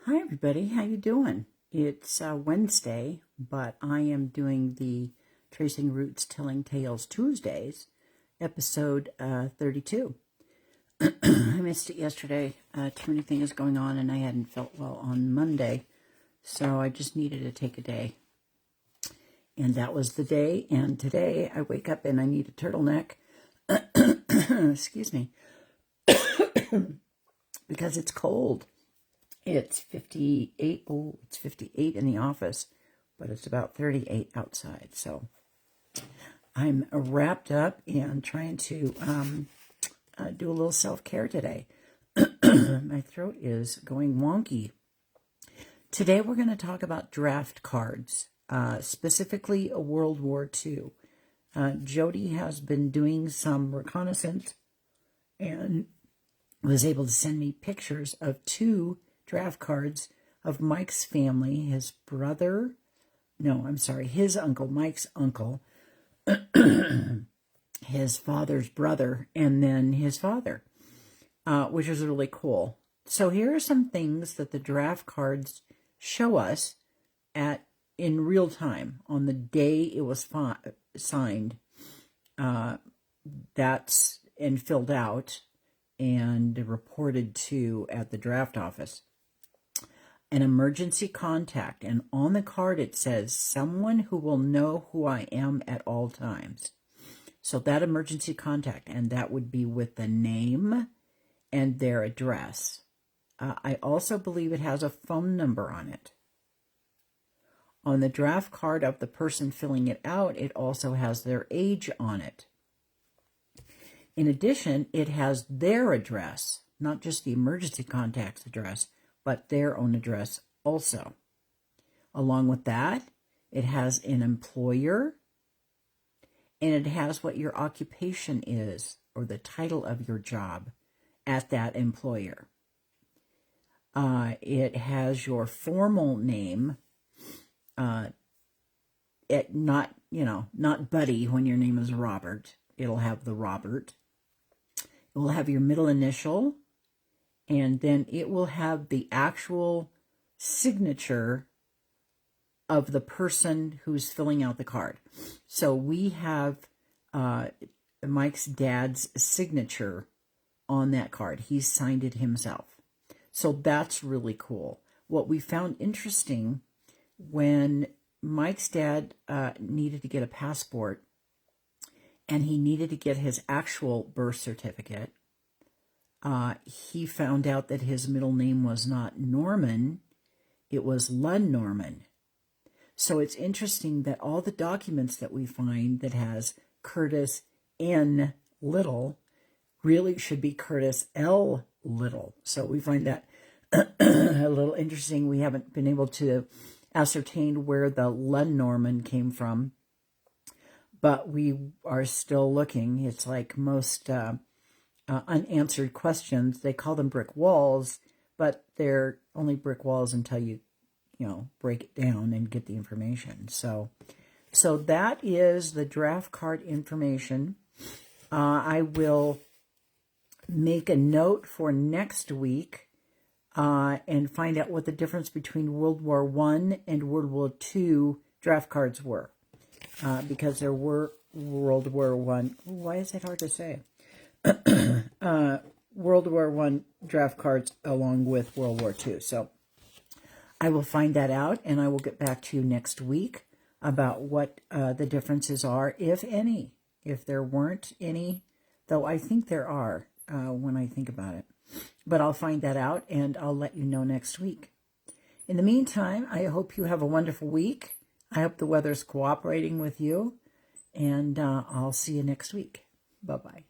Hi everybody, how you doing? It's Wednesday, but I am doing the Tracing Roots Telling Tales Tuesdays, episode 32. I missed it yesterday. Too many things going on and I hadn't felt well on Monday, so I just needed to take a day. And that was the day, and today I wake up and I need a turtleneck. Excuse me. Because it's cold. It's 58. Oh, it's 58 in the office, but it's about 38 outside. So I'm wrapped up and trying to do a little self-care today. My throat is going wonky. Today we're going to talk about draft cards, specifically a World War II. Jody has been doing some reconnaissance and was able to send me pictures of two draft cards of Mike's family, his uncle, Mike's uncle, his father's brother, and then his father, which is really cool. So here are some things that the draft cards show us in real time on the day it was signed. That's and filled out and reported to at the draft office. An emergency contact, and on the card it says someone who will know who I am at all times. So that emergency contact, and that would be with the name and their address. I also believe it has a phone number on it. On the draft card of the person filling it out, it also has their age on it. In addition, it has their address, not just the emergency contact's address, but their own address also. Along with that, it has an employer, and it has what your occupation is, or the title of your job at that employer. It has your formal name, not Buddy when your name is Robert. It'll have the Robert. It will have your middle initial, and then it will have the actual signature of the person who's filling out the card. So we have Mike's dad's signature on that card. He signed it himself. So that's really cool. What we found interesting, when Mike's dad needed to get a passport and he needed to get his actual birth certificate, he found out that his middle name was not Norman, it was Norman. So it's interesting that all the documents that we find that has Curtis N. Little really should be Curtis L. Little. So we find that a little interesting. We haven't been able to ascertain where the Norman came from, but we are still looking. It's like most unanswered questions. They call them brick walls, but they're only brick walls until you break it down and get the information. So that is the draft card information. I will make a note for next week and find out what the difference between World War I and World War II draft cards were. Because there were World War I. Why is that hard to say? World War I draft cards along with World War II. So I will find that out, and I will get back to you next week about what the differences are, if any. If there weren't any, though I think there are when I think about it. But I'll find that out, and I'll let you know next week. In the meantime, I hope you have a wonderful week. I hope the weather's cooperating with you, and I'll see you next week. Bye-bye.